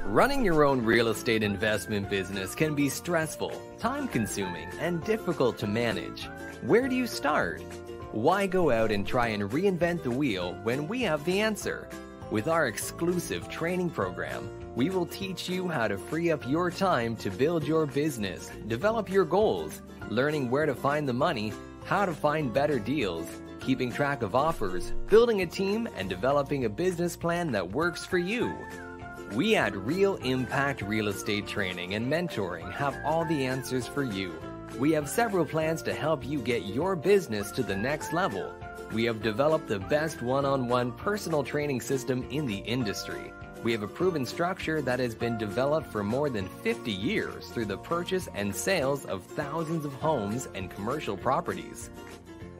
Running your own real estate investment business can be stressful, time-consuming, and difficult to manage. Where do you start? Why go out and try and reinvent the wheel when we have the answer? With our exclusive training program, we will teach you how to free up your time to build your business, develop your goals, learning where to find the money, how to find better deals, keeping track of offers, building a team, and developing a business plan that works for you. We at Real Impact Real Estate Training and Mentoring have all the answers for you. We have several plans to help you get your business to the next level. We have developed the best one-on-one personal training system in the industry. We have a proven structure that has been developed for more than 50 years through the purchase and sales of thousands of homes and commercial properties.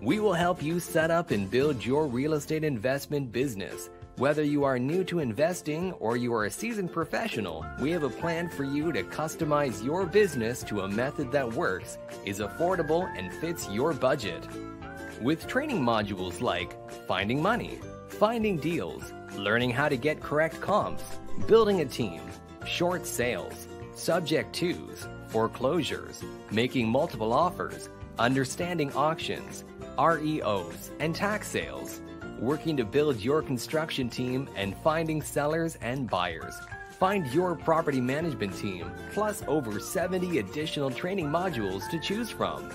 We will help you set up and build your real estate investment business. Whether you are new to investing or you are a seasoned professional, we have a plan for you to customize your business to a method that works, is affordable, and fits your budget. With training modules like finding money, finding deals, learning how to get correct comps, building a team, short sales, subject twos, foreclosures, making multiple offers, understanding auctions, REOs, and tax sales, working to build your construction team, and finding sellers and buyers. Find your property management team, plus over 70 additional training modules to choose from.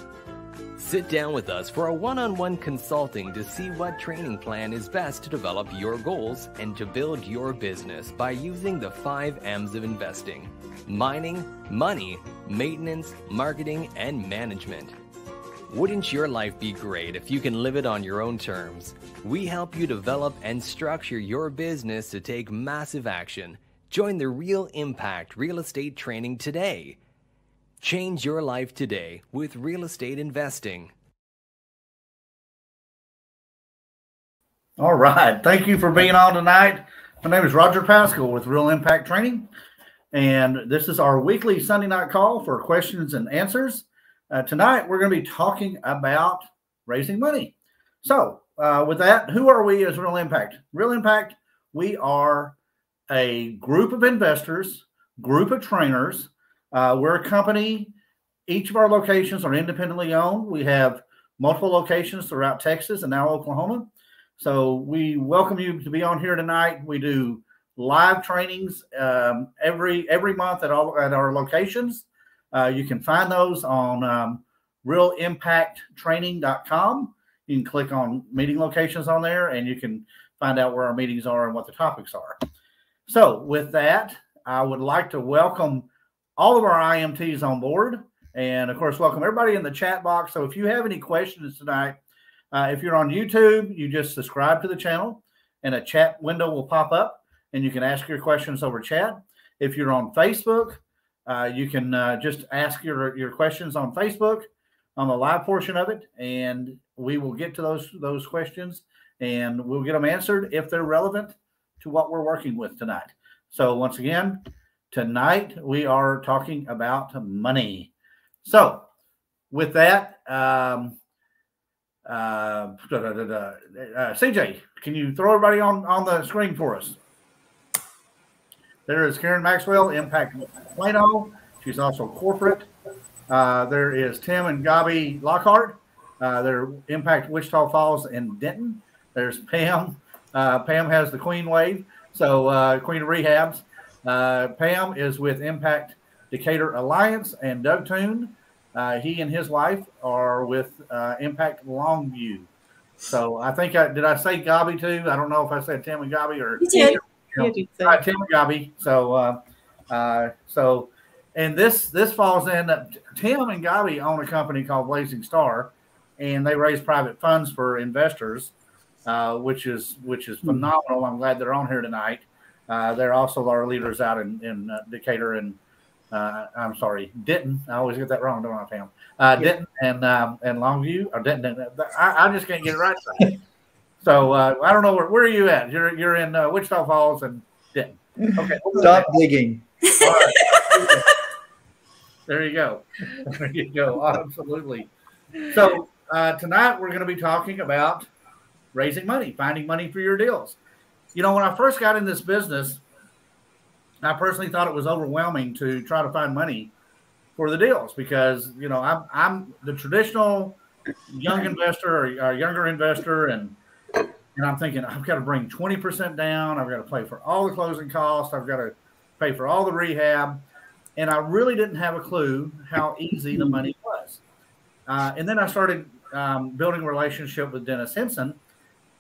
Sit down with us for a one-on-one consulting to see what training plan is best to develop your goals and to build your business by using the 5 M's of investing: mining, money, maintenance, marketing, and management. Wouldn't your life be great if you can live it on your own terms? We help you develop and structure your business to take massive action. Join the Real Impact Real Estate Training today. Change your life today with real estate investing. All right. Thank you for being on tonight. My name is Roger Pascal with Real Impact Training, and this is our weekly Sunday night call for questions and answers. Tonight, we're going to be talking about raising money. So with that, who are we as Real Impact? Real Impact, we are a group of investors, group of trainers. We're a company. Each of our locations are independently owned. We have multiple locations throughout Texas and now Oklahoma. So we welcome you to be on here tonight. We do live trainings every month at our locations. You can find those on realimpacttraining.com. You can click on meeting locations on there, and you can find out where our meetings are and what the topics are. So with that, I would like to welcome all of our IMTs on board, and of course, welcome everybody in the chat box. So if you have any questions tonight, if you're on YouTube, you just subscribe to the channel, and a chat window will pop up, and you can ask your questions over chat. If you're on Facebook, you can just ask your questions on Facebook on the live portion of it, and we will get to those questions, and we'll get them answered if they're relevant to what we're working with tonight. So once again, tonight we are talking about money. So with that, CJ, can you throw everybody on the screen for us? There is Karen Maxwell, Impact Plano. She's also corporate. There is Tim and Gabi Lockhart. They're Impact Wichita Falls and Denton. There's Pam. Pam has the Queen wave, so Queen of Rehabs. Pam is with Impact Decatur Alliance, and Doug Toon, he and his wife are with Impact Longview. So I think did I say Gabi too? I don't know if I said Tim and Gabi or you did. Tim and Gabi. So and this falls in. Tim and Gabi own a company called Blazing Star, and they raise private funds for investors, which is phenomenal. I'm glad they're on here tonight. They're also our leaders out in Decatur and I'm sorry, Denton. I always get that wrong, don't I, Pam? Denton and Longview, or Denton. I just can't get it right. So I don't know where are you at? You're in Wichita Falls and Denton. Okay, stop digging. All right. There you go. There you go. Absolutely. So tonight we're going to be talking about raising money, finding money for your deals. You know, when I first got in this business, I personally thought it was overwhelming to try to find money for the deals because, you know, I'm the traditional young investor or younger investor. And I'm thinking, I've got to bring 20% down. I've got to pay for all the closing costs. I've got to pay for all the rehab. And I really didn't have a clue how easy the money was. And then I started building a relationship with Dennis Henson,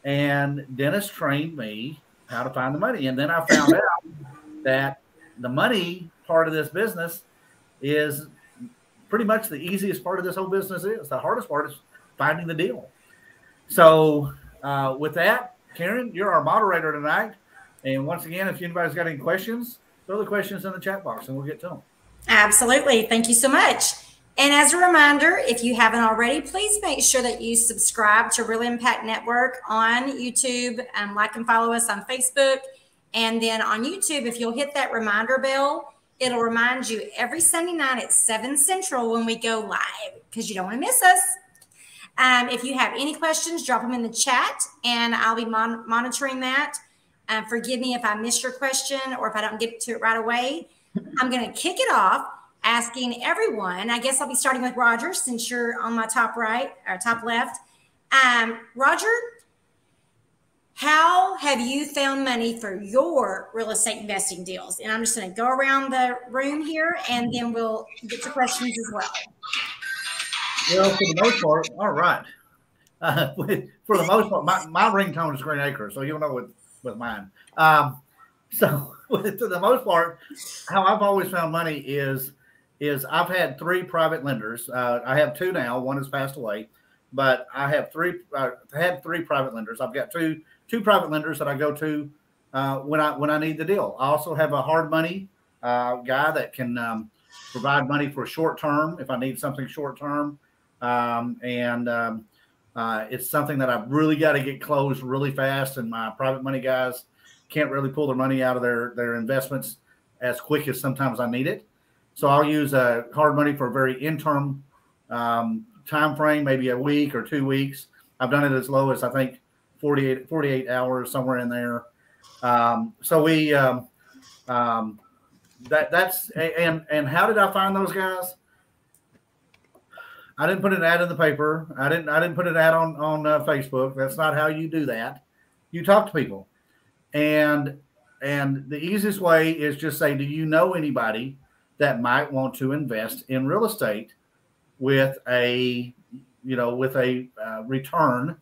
and Dennis trained me how to find the money. And then I found out that the money part of this business is pretty much the easiest part of this whole business is. The hardest part is finding the deal. So with that, Karen, you're our moderator tonight. And once again, if anybody's got any questions, throw the questions in the chat box and we'll get to them. Absolutely. Thank you so much. And as a reminder, if you haven't already, please make sure that you subscribe to Real Impact Network on YouTube, like and follow us on Facebook. And then on YouTube, if you'll hit that reminder bell, it'll remind you every Sunday night at 7 Central when we go live, because you don't want to miss us. If you have any questions, drop them in the chat, and I'll be monitoring that. Forgive me if I missed your question or if I don't get to it right away. I'm going to kick it off asking everyone. I guess I'll be starting with Roger, since you're on my top right or top left. Roger, how have you found money for your real estate investing deals? And I'm just going to go around the room here, and then we'll get to questions as well. Well, for the most part, all right. For the most part, my ringtone is Green Acres, so you'll know with mine. So for the most part, how I've always found money is I've had 3 private lenders. I have 2 now. One has passed away, but I have 3. I had 3 private lenders. I've got two private lenders that I go to when I need the deal. I also have a hard money guy that can provide money for short term if I need something short term, it's something that I've really got to get closed really fast. And my private money guys can't really pull their money out of their investments as quick as sometimes I need it. So I'll use hard money for a very interim time frame, maybe a week or 2 weeks. I've done it as low as I think 48 hours, somewhere in there. So we that's and how did I find those guys? I didn't put an ad in the paper. I didn't put an ad on Facebook. That's not how you do that. You talk to people, and the easiest way is just say, do you know anybody that might want to invest in real estate with a return,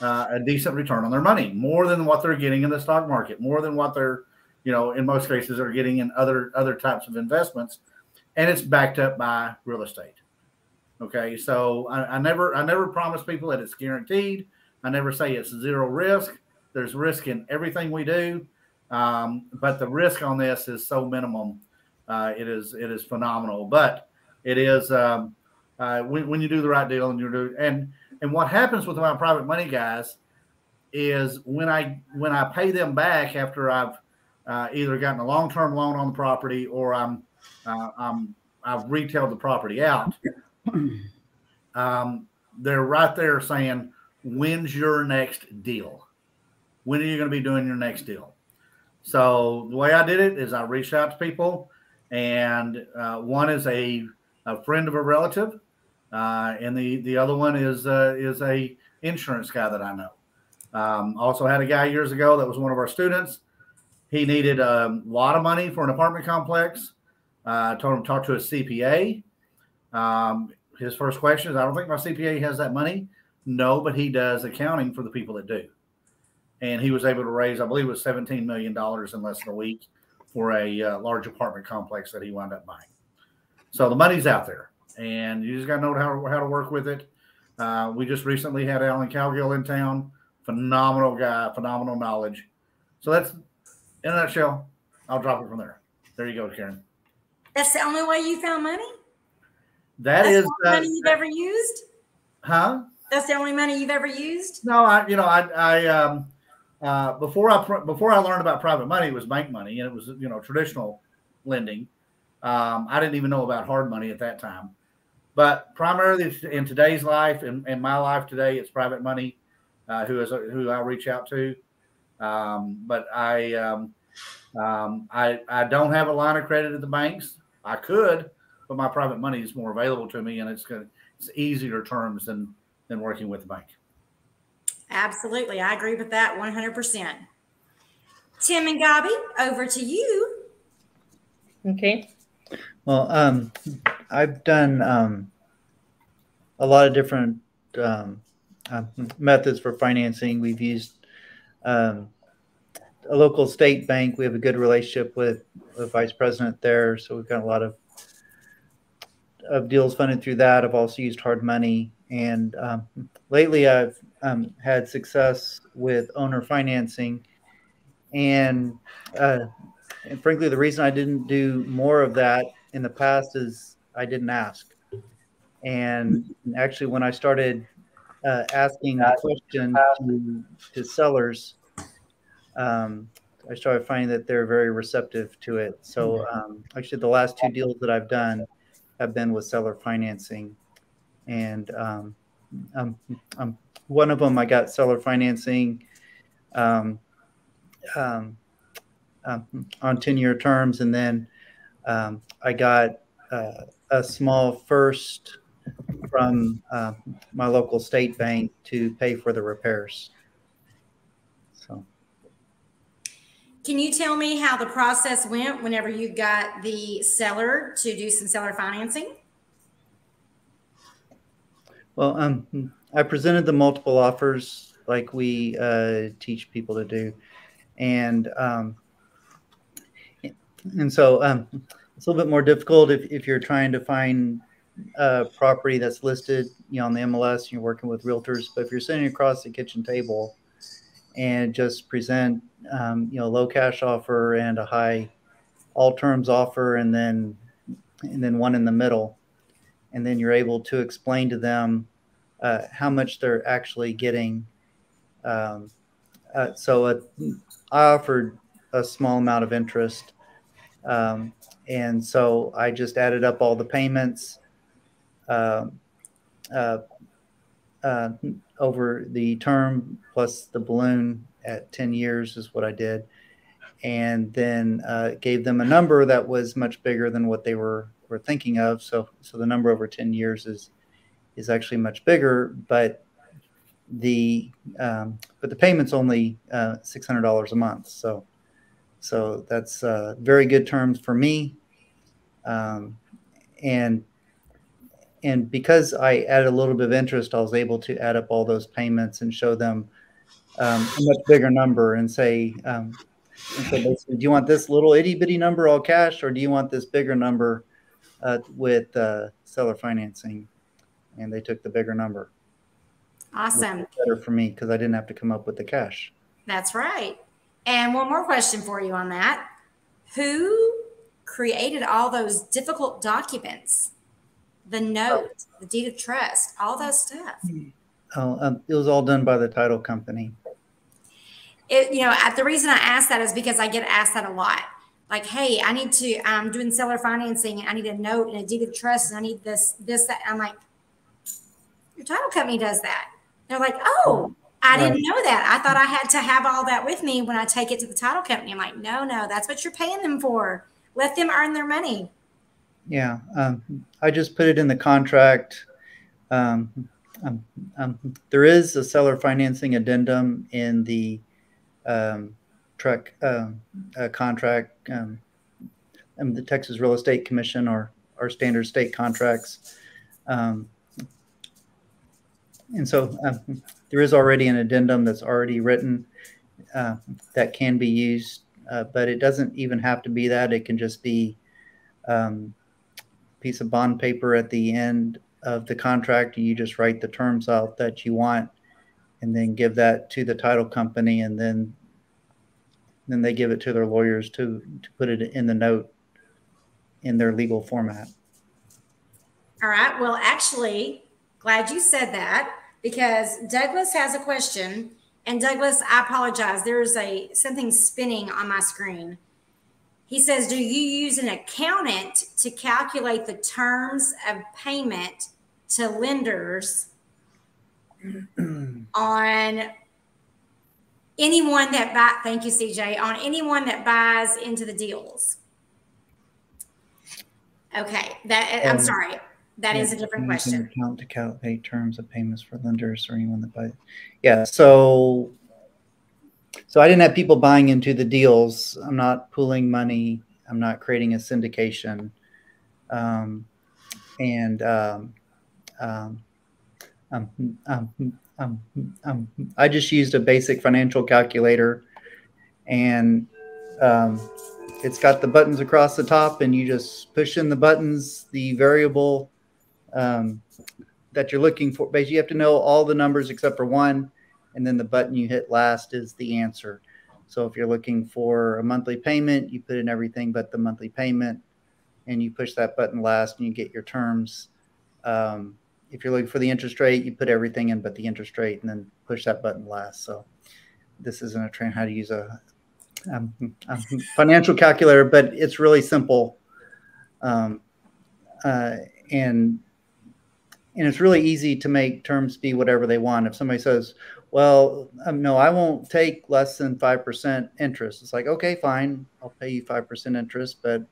a decent return on their money, more than what they're getting in the stock market, more than what they're, in most cases are getting in other types of investments, and it's backed up by real estate. Okay, so I never promise people that it's guaranteed. I never say it's zero risk. There's risk in everything we do, but the risk on this is so minimum. It is phenomenal, but it is when you do the right deal and what happens with my private money guys is when I pay them back after I've either gotten a long-term loan on the property or I've retailed the property out. They're right there saying, when's your next deal? When are you going to be doing your next deal? So the way I did it is I reached out to people, and one is a friend of a relative, and the other one is a insurance guy that I know. Also had a guy years ago that was one of our students. He needed a lot of money for an apartment complex. I told him to talk to a CPA. His first question is, I don't think my CPA has that money. No, but he does accounting for the people that do. And he was able to raise, I believe it was $17 million in less than a week for a large apartment complex that he wound up buying. So the money's out there, and you just got to know how to work with it. We just recently had Alan Cowgill in town. Phenomenal guy, phenomenal knowledge. So that's, in a nutshell, I'll drop it from there. There you go, Karen. That's the only way you found money? That's the only money you've ever used? Huh? That's the only money you've ever used? No, before I learned about private money, it was bank money, and it was traditional lending. I didn't even know about hard money at that time. But primarily in today's life, in my life today, it's private money who I reach out to. But I I don't have a line of credit at the banks. I could, but my private money is more available to me, and it's easier terms than working with the bank. Absolutely. I agree with that 100%. Tim and Gabi, over to you. Okay. Well, I've done a lot of different methods for financing. We've used a local state bank. We have a good relationship with the vice president there, so we've got a lot of deals funded through that. I've also used hard money, and lately I've had success with owner financing. And frankly, the reason I didn't do more of that in the past is I didn't ask. And actually, when I started asking the question to sellers, I started finding that they're very receptive to it. So actually, the last 2 deals that I've done have been with seller financing. And one of them, I got seller financing on 10-year terms. And then I got a small first from my local state bank to pay for the repairs. So, can you tell me how the process went whenever you got the seller to do some seller financing? Well, I presented the multiple offers like we teach people to do, and so it's a little bit more difficult if you're trying to find a property that's listed, on the MLS, and you're working with realtors. But if you're sitting across the kitchen table and just present, low cash offer and a high all terms offer, and then one in the middle, and then you're able to explain to them how much they're actually getting. So I offered a small amount of interest. And so I just added up all the payments over the term plus the balloon at 10 years is what I did. And then gave them a number that was much bigger than what they were thinking of. So the number over 10 years is actually much bigger, but the payment's only $600 a month. So that's very good terms for me. And because I added a little bit of interest, I was able to add up all those payments and show them a much bigger number and say, basically, do you want this little itty bitty number all cash, or do you want this bigger number with seller financing? And they took the bigger number. Awesome. Better for me because I didn't have to come up with the cash. That's right. And one more question for you on that. Who created all those difficult documents? The note, the deed of trust, all that stuff. It was all done by the title company. The reason I ask that is because I get asked that a lot. Like, hey, I need to, I'm doing seller financing, and I need a note and a deed of trust, and I need this, that. I'm like, your title company does that. They're like, oh, I didn't know that. I thought I had to have all that with me when I take it to the title company. I'm like, no, that's what you're paying them for. Let them earn their money. Yeah, I just put it in the contract. There is a seller financing addendum in the truck contract, and the Texas Real Estate Commission, or our standard state contracts. And so there is already an addendum that's already written that can be used, but it doesn't even have to be that. It can just be piece of bond paper at the end of the contract, and you just write the terms out that you want, and then give that to the title company, and then they give it to their lawyers to put it in the note in their legal format. All right. Well, actually, glad you said that, because Douglas has a question. And Douglas, I apologize. There's something spinning on my screen. He says, do you use an accountant to calculate the terms of payment to lenders on anyone that thank you, CJ, on anyone that buys into the deals. Okay, I'm sorry. That is a different question. Account to calculate terms of payments for lenders or anyone that buys. Yeah, so I didn't have people buying into the deals. I'm not pooling money. I'm not creating a syndication. I just used a basic financial calculator, and it's got the buttons across the top, and you just push in the buttons, the variable that you're looking for. Basically, you have to know all the numbers except for one, and then the button you hit last is the answer. So if you're looking for a monthly payment, you put in everything but the monthly payment, and you push that button last, and you get your terms. If you're looking for the interest rate, you put everything in but the interest rate, and then push that button last. So this isn't a train how to use a financial calculator, but it's really simple, and it's really easy to make terms be whatever they want. If somebody says, well, no, I won't take less than 5% interest, it's like, okay, fine, I'll pay you 5% interest, but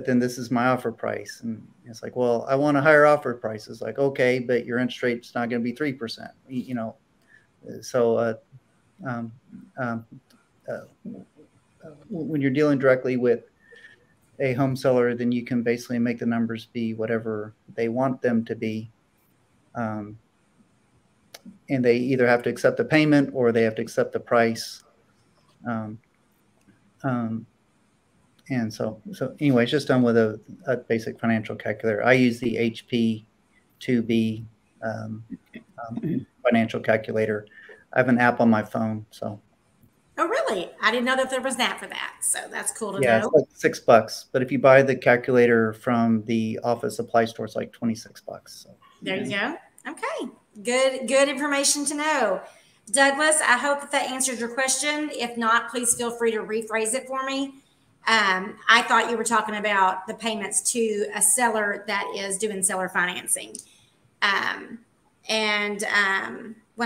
then this is my offer price. And it's like, well, I want a higher offer price. It's like, okay, but your interest rate's not going to be 3%, you know. So when you're dealing directly with a home seller, then you can basically make the numbers be whatever they want them to be. And they either have to accept the payment or they have to accept the price. And so anyway, it's just done with a basic financial calculator. I use the HP 2B financial calculator. I have an app on my phone, so. Oh, really? I didn't know that there was an app for that. So that's cool to know. Yeah, it's like $6. But if you buy the calculator from the office supply store, it's like $26. So, there you go. Okay. Good information to know. Douglas, I hope that answers your question. If not, please feel free to rephrase it for me. I thought you were talking about the payments to a seller that is doing seller financing. When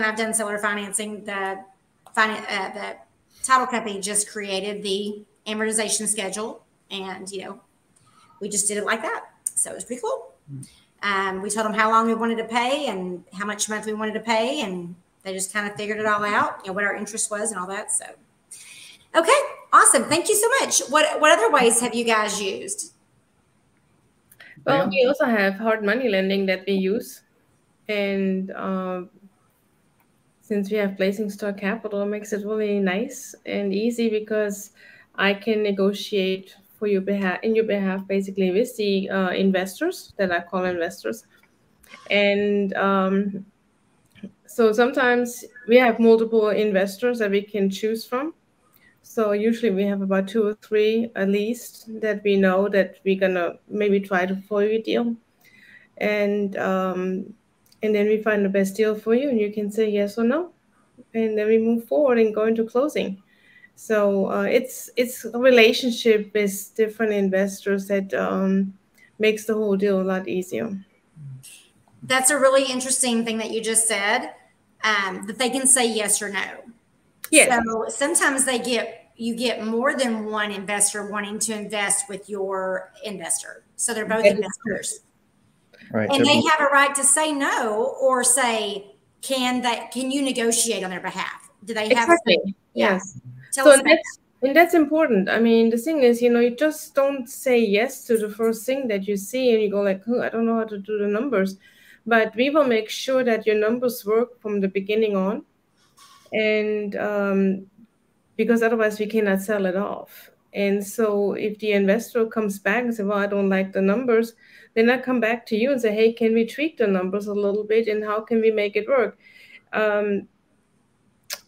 I've done seller financing, the title company just created the amortization schedule, and we just did it like that. So it was pretty cool. We told them how long we wanted to pay and how much month we wanted to pay, and they just kind of figured it all out, what our interest was and all that. So, okay, awesome. Thank you so much. What other ways have you guys used? Well, we also have hard money lending that we use, and since we have placing stock capital, it makes it really nice and easy because I can negotiate for your behalf, basically with the investors that I call investors. And so sometimes we have multiple investors that we can choose from. So usually we have about 2 or 3 at least that we know that we're gonna maybe try to follow a deal. And then we find the best deal for you, and you can say yes or no. And then we move forward and go into closing. So it's a relationship with different investors that makes the whole deal a lot easier. That's a really interesting thing that you just said, that they can say yes or no. Yes. So sometimes you get more than one investor wanting to invest with your investor. So they're both investors. Right. And they have a right to say no or say, can you negotiate on their behalf? Do they have? Exactly. Yes. Tell us and that's important. I mean, the thing is, you just don't say yes to the first thing that you see and you go like, I don't know how to do the numbers. But we will make sure that your numbers work from the beginning on. And because otherwise we cannot sell it off. And so if the investor comes back and says, well, I don't like the numbers, then I come back to you and say, hey, can we tweak the numbers a little bit and how can we make it work?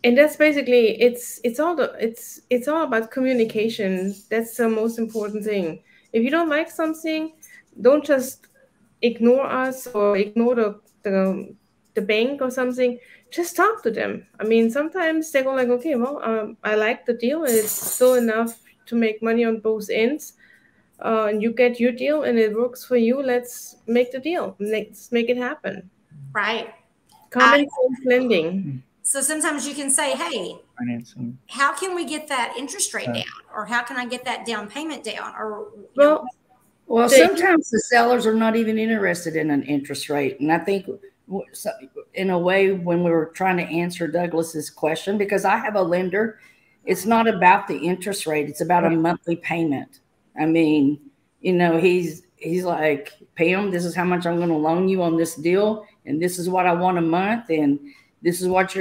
And that's basically, it's all about communication. That's the most important thing. If you don't like something, don't just ignore us or ignore the bank or something. Just talk to them. I mean, sometimes they go like, okay, well, I like the deal and it's still enough to make money on both ends. And you get your deal and it works for you. Let's make the deal. Let's make it happen. Right. Common sense lending. So sometimes you can say, hey, financing. How can we get that interest rate down? Or how can I get that down payment down? Or well, sometimes the sellers are not even interested in an interest rate. And I think in a way, when we were trying to answer Douglas's question, because I have a lender, it's not about the interest rate. It's about a monthly payment. I mean, you know, he's like, Pam, this is how much I'm going to loan you on this deal. And this is what I want a month. And this is what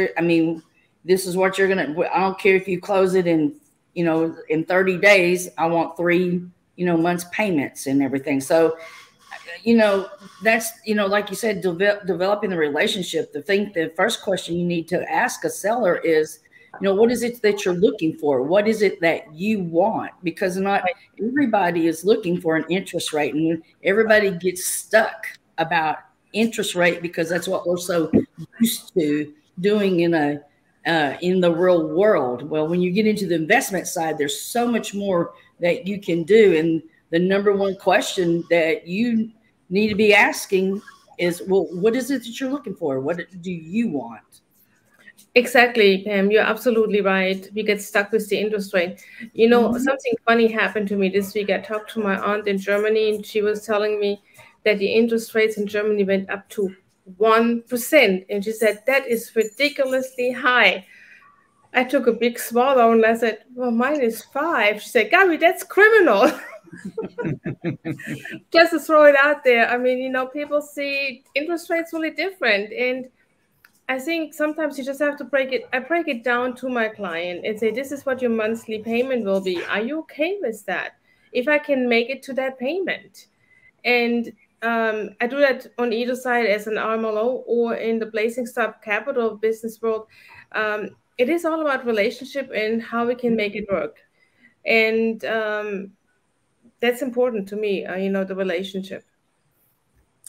this is what you're going to, I don't care if you close it in, you know, in 30 days, I want 3, you know, months payments and everything. So, you know, that's, you know, like you said, developing the relationship. The first question you need to ask a seller is, you know, what is it that you're looking for? What is it that you want? Because not everybody is looking for an interest rate, and everybody gets stuck about interest rate because that's what we're so used to doing in the real world. Well, when you get into the investment side, there's so much more that you can do. And the number one question that you need to be asking is, well, what is it that you're looking for? What do you want? Exactly, Pam. You're absolutely right. We get stuck with the interest rate. You know, something funny happened to me this week. I talked to my aunt in Germany, and she was telling me that the interest rates in Germany went up to 1%. And she said, that is ridiculously high. I took a big swallow and I said, well, mine is 5. She said, Gabby, that's criminal. Just to throw it out there. I mean, you know, people see interest rates really different. And I think sometimes you just have to break it. I break it down to my client and say, this is what your monthly payment will be. Are you okay with that? If I can make it to that payment. And I do that on either side as an RMLO or in the Blazing Star Capital business world. It is all about relationship and how we can make it work. And that's important to me, you know, the relationship.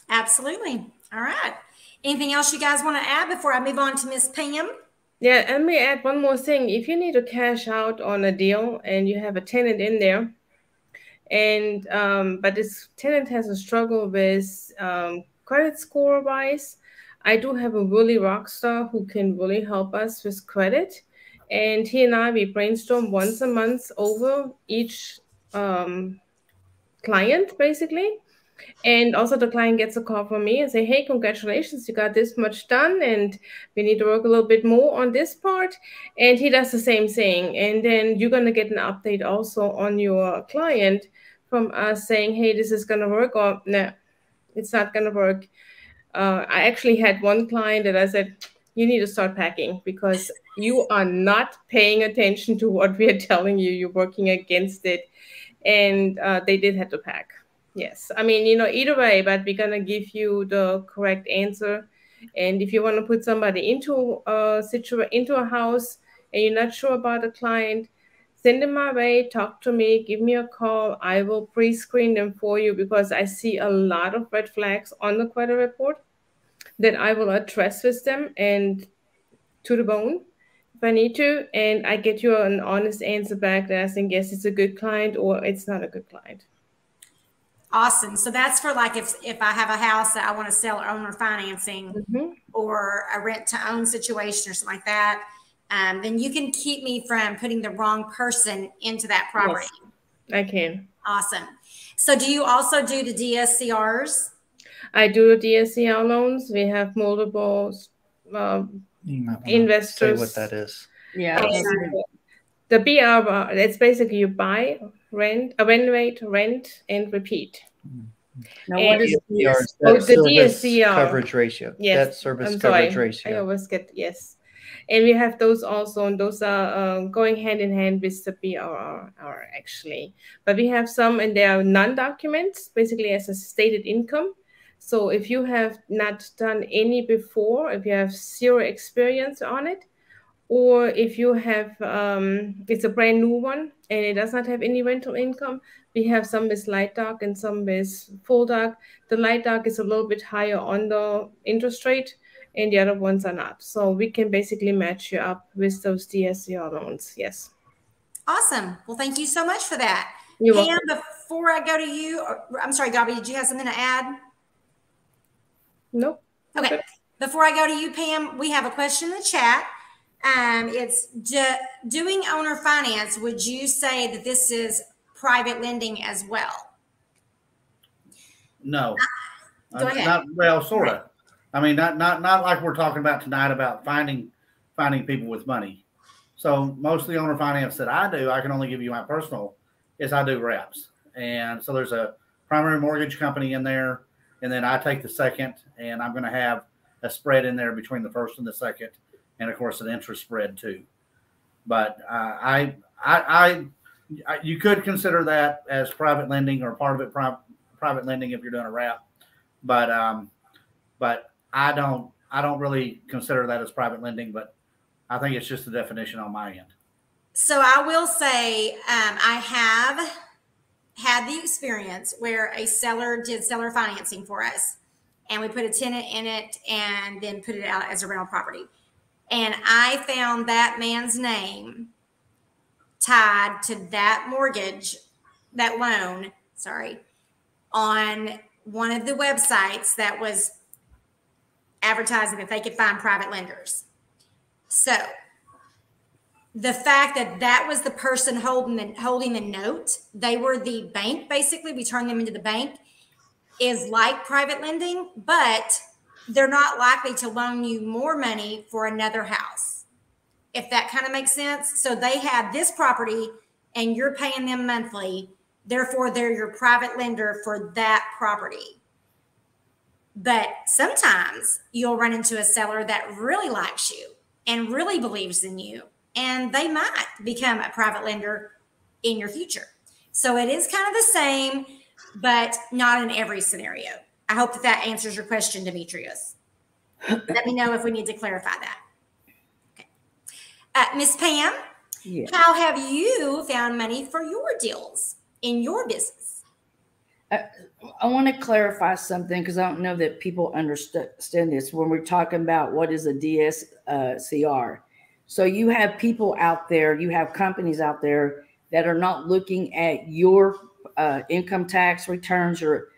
Absolutely. All right. Anything else you guys want to add before I move on to Miss Pam? Yeah, and let me add one more thing. If you need to cash out on a deal and you have a tenant in there, and but this tenant has a struggle with credit score wise, I do have a really rock star who can really help us with credit. And he and I, we brainstorm once a month over each client, basically. And also the client gets a call from me and say, hey, congratulations, you got this much done and we need to work a little bit more on this part. And he does the same thing. And then you're going to get an update also on your client from us saying, hey, this is going to work, or no, it's not going to work. I actually had one client that I said, you need to start packing because you are not paying attention to what we are telling you. You're working against it. And they did have to pack. Yes. I mean, you know, either way, but we're going to give you the correct answer. And if you want to put somebody into a house and you're not sure about a client, send them my way, talk to me, give me a call. I will pre-screen them for you because I see a lot of red flags on the credit report that I will address with them and to the bone if I need to. And I get you an honest answer back that I think, yes, it's a good client or it's not a good client. Awesome. So that's for like if I have a house that I want to sell or owner financing or a rent to own situation or something like that, then you can keep me from putting the wrong person into that property. Yes, I can. Awesome. So do you also do the DSCRs? I do the DSCR loans. We have multiple investors. Say what that is. Yeah. The BR, it's basically you buy, rent, renovate, rent, and repeat. Now, what is the DSCR coverage ratio? Yes, debt service coverage ratio. I always get yes, and we have those also, and those are going hand in hand with the BRR actually. But we have some, and they are non-documents, basically as a stated income. So if you have not done any before, if you have zero experience on it, or if you have, it's a brand new one and it does not have any rental income, we have some with light dark and some with full dark. The light dark is a little bit higher on the interest rate and the other ones are not. So we can basically match you up with those DSCR loans. Yes. Awesome. Well, thank you so much for that. You're Pam, welcome. before I go to you, I'm sorry, Gabby, did you have something to add? No. Okay. Before I go to you, Pam, we have a question in the chat. It's doing owner finance. Would you say that this is private lending as well? No. Go ahead. Not well, sort of. I mean, not like we're talking about tonight about finding people with money. So most of the owner finance that I do, I can only give you my personal, is I do reps. And so there's a primary mortgage company in there, and then I take the second, and I'm going to have a spread in there between the first and the second, and of course an interest spread too. But you could consider that as private lending, or part of it private lending if you're doing a rep. But I don't really consider that as private lending, but I think it's just the definition on my end. So I will say I have had the experience where a seller did seller financing for us, and we put a tenant in it and then put it out as a rental property. And I found that man's name tied to that mortgage, that loan, on one of the websites that was advertising that they could find private lenders. So the fact that that was the person holding the note, they were the bank, basically, we turned them into the bank, is like private lending, but they're not likely to loan you more money for another house, if that kind of makes sense. So they have this property and you're paying them monthly. Therefore, they're your private lender for that property. But sometimes you'll run into a seller that really likes you and really believes in you, and they might become a private lender in your future. So it is kind of the same, but not in every scenario. I hope that answers your question, Demetrius. Let me know if we need to clarify that. Okay. Miss Pam, yes. How have you found money for your deals in your business? I want to clarify something, because I don't know that people understand this when we're talking about what is a DSCR. So you have people out there, you have companies out there that are not looking at your income tax returns or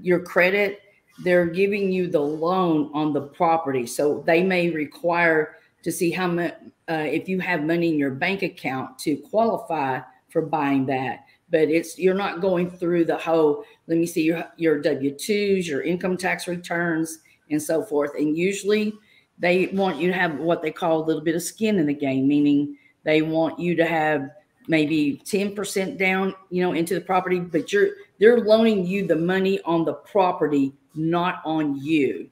your credit. They're giving you the loan on the property. So they may require to see how much, if you have money in your bank account to qualify for buying that. But you're not going through the whole, let me see your W-2s, your income tax returns, and so forth. And usually they want you to have what they call a little bit of skin in the game, meaning they want you to have maybe 10% down, into the property, but they're loaning you the money on the property, not on you.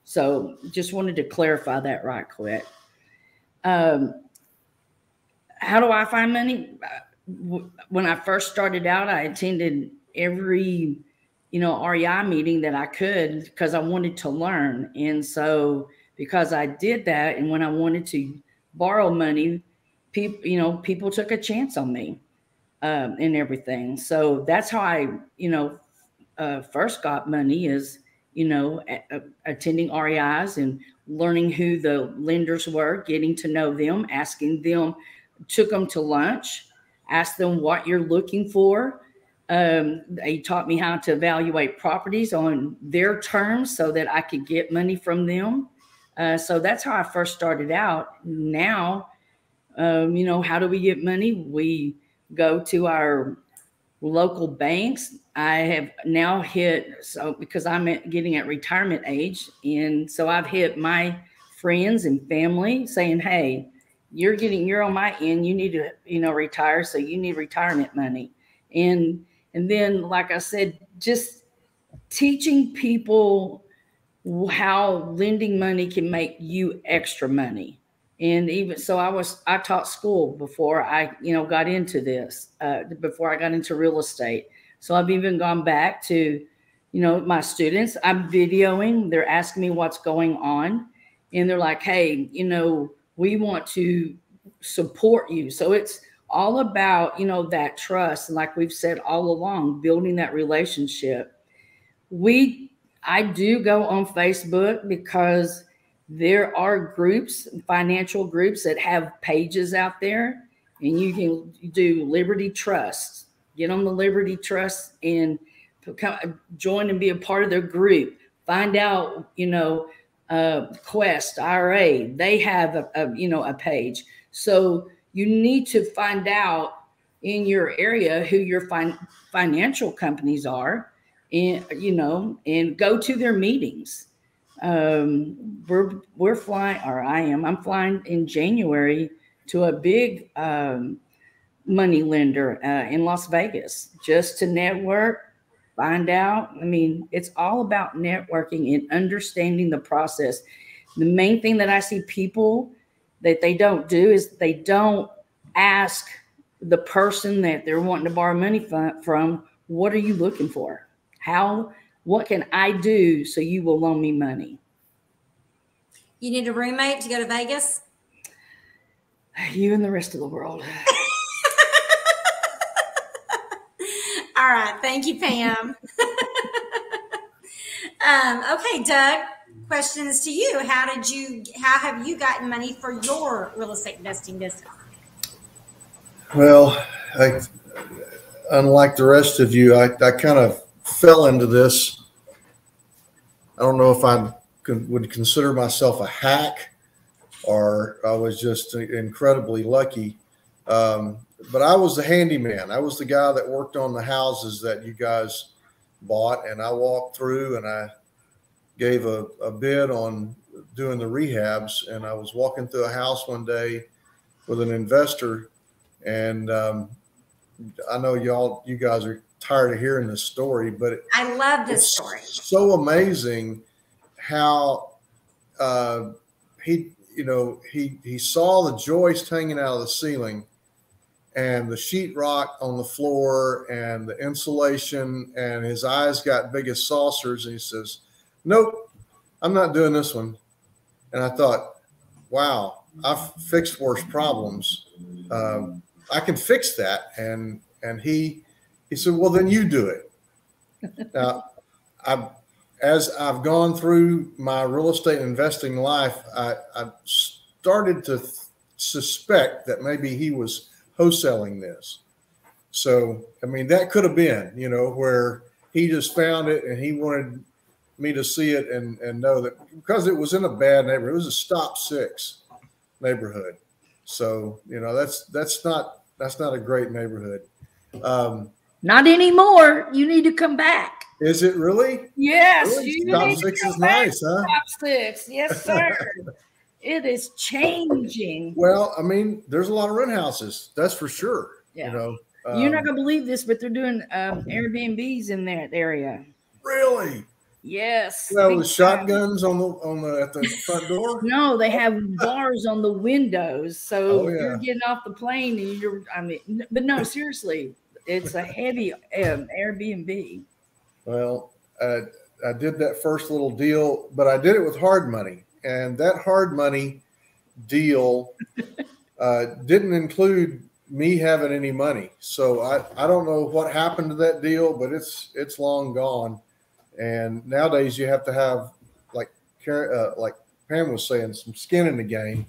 So just wanted to clarify that right quick. How do I find money? When I first started out, I attended every, REI meeting that I could, because I wanted to learn. And so because I did that, and when I wanted to borrow money, people took a chance on me and everything. So that's how I, first got money, is, attending REIs and learning who the lenders were, getting to know them, asking them, took them to lunch, asked them what you're looking for. They taught me how to evaluate properties on their terms so that I could get money from them. So that's how I first started out. Now, how do we get money? We go to our local banks. I have now because I'm getting at retirement age. And so I've hit my friends and family saying, hey, you're on my end. You need to, retire. So you need retirement money. And then, like I said, just teaching people how lending money can make you extra money. And even so, I taught school before I, got into this, before I got into real estate. So I've even gone back to, my students. I'm videoing. They're asking me what's going on, and they're like, hey, we want to support you. So it's all about, that trust. And like we've said all along, building that relationship. I do go on Facebook because there are groups, financial groups, that have pages out there, and you can do Liberty Trust. Get on the Liberty Trust and join and be a part of their group. Find out, Quest, IRA, they have a page. So you need to find out in your area who your financial companies are, and and go to their meetings. We're flying, or I'm flying in January to a big money lender in Las Vegas, just to network, find out. I mean, it's all about networking and understanding the process. The main thing that I see people that they don't do is they don't ask the person that they're wanting to borrow money from, what are you looking for? What can I do so you will loan me money? You need a roommate to go to Vegas? You and the rest of the world. All right. Thank you, Pam. Okay, Doug, questions to you. How have you gotten money for your real estate investing business? Well, unlike the rest of you, I kind of fell into this. I don't know if I would consider myself a hack, or I was just incredibly lucky. But I was the handyman. I was the guy that worked on the houses that you guys bought, and I walked through and I gave a bid on doing the rehabs. And I was walking through a house one day with an investor, and I know you guys are tired of hearing this story, but I love this story. So amazing how he saw the joist hanging out of the ceiling, and the sheetrock on the floor, and the insulation, and his eyes got big as saucers, and he says, "Nope, I'm not doing this one." And I thought, wow, I've fixed worse problems. I can fix that. And he said, "Well, then you do it." Now, as I've gone through my real estate investing life, I started to suspect that maybe he was wholesaling this. So, I mean, that could have been, where he just found it and he wanted me to see it and know that, because it was in a bad neighborhood. It was a stop 6 neighborhood. So, that's not a great neighborhood. Not anymore. You need to come back. Is it really? Yes. Really? Stop 6 is nice, huh? Stop 6. Yes, sir. It is changing. Well, I mean, there's a lot of rent houses. That's for sure. Yeah. You're not going to believe this, but they're doing Airbnbs in that area. Really? Yes. Well, with shotguns at the front door? No, they have bars on the windows. So you're getting off the plane and but no, seriously, it's a heavy Airbnb. Well, I did that first little deal, but I did it with hard money. And that hard money deal didn't include me having any money. So I don't know what happened to that deal, but it's long gone. And nowadays you have to have, like Pam was saying, some skin in the game.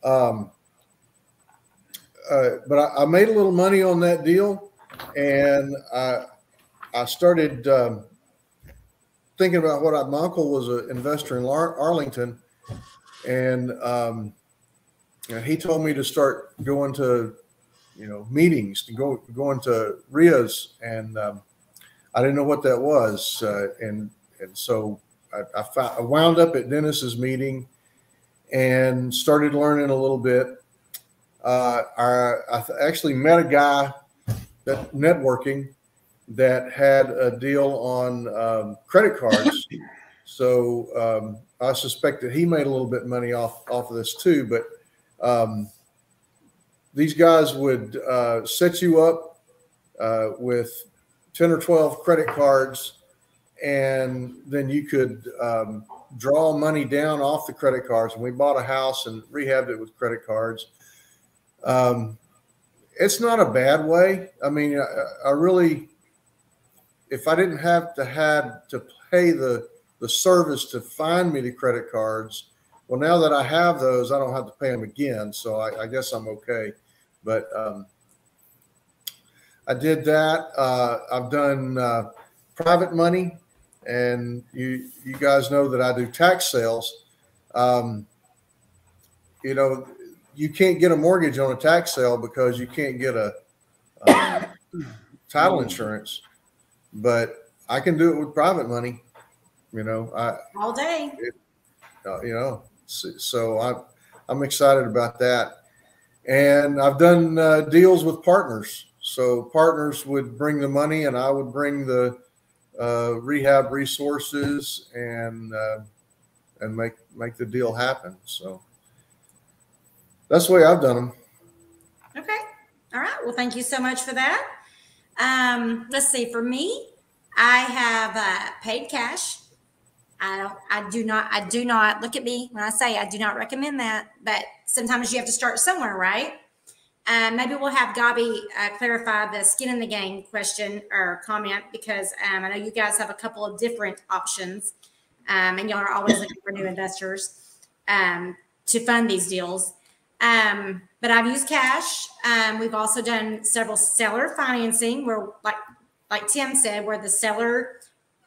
But I made a little money on that deal, and I started thinking about my uncle was an investor in Arlington, and he told me to start going to meetings, to going to RIAs, and I didn't know what that was, and so I wound up at Dennis's meeting and started learning a little bit. I actually met a guy networking that had a deal on credit cards. So I suspect that he made a little bit of money off of this too. But these guys would set you up with 10 or 12 credit cards, and then you could draw money down off the credit cards. And we bought a house and rehabbed it with credit cards. It's not a bad way. I mean, I really, if I didn't have to pay the service to find me the credit cards, well, now that I have those, I don't have to pay them again. So I guess I'm okay. But I did that. I've done private money, and you guys know that I do tax sales. You know, you can't get a mortgage on a tax sale because you can't get a title insurance, but I can do it with private money. You know, all day. You know, so I'm excited about that, and I've done deals with partners. So partners would bring the money, and I would bring the rehab resources, and make the deal happen. So that's the way I've done them. Okay. All right. Well, thank you so much for that. Let's see. For me, I have paid cash. I do not look at me when I say I do not recommend that, but sometimes you have to start somewhere, right? Maybe we'll have Gabi clarify the skin in the game question or comment, because I know you guys have a couple of different options, and y'all are always looking for new investors to fund these deals. But I've used cash. We've also done several seller financing where, like Tim said, where the seller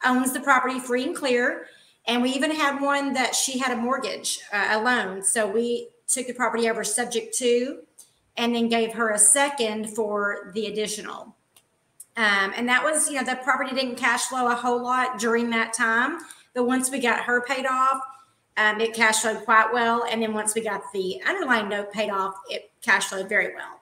owns the property free and clear. And we even had one that she had a mortgage, a loan. So we took the property over subject to, and then gave her a second for the additional. And that was, you know, the property didn't cash flow a whole lot during that time. But once we got her paid off, it cash flowed quite well. And then once we got the underlying note paid off, it cash flowed very well.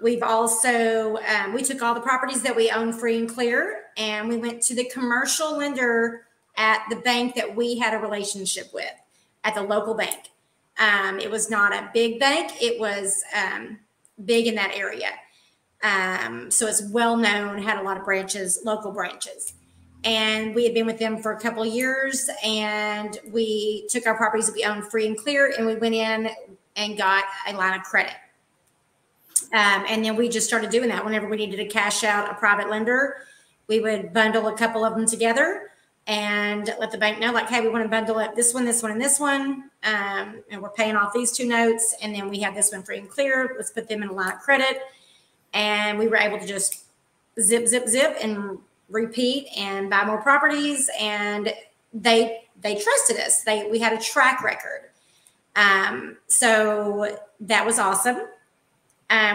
We've also, we took all the properties that we own free and clear, and we went to the commercial lender at the bank that we had a relationship with, at the local bank. It was not a big bank. It was big in that area. So it's well known, had a lot of branches, local branches. And we had been with them for a couple of years, and we took our properties that we owned free and clear, and we went in and got a line of credit. And then we just started doing that. Whenever we needed to cash out a private lender, we would bundle a couple of them together and let the bank know, like, hey, we want to bundle up this one, this one, and this one. And we're paying off these two notes. And then we have this one free and clear. Let's put them in a line of credit. And we were able to just zip, zip, zip and repeat and buy more properties. And they trusted us. We had a track record. So that was awesome.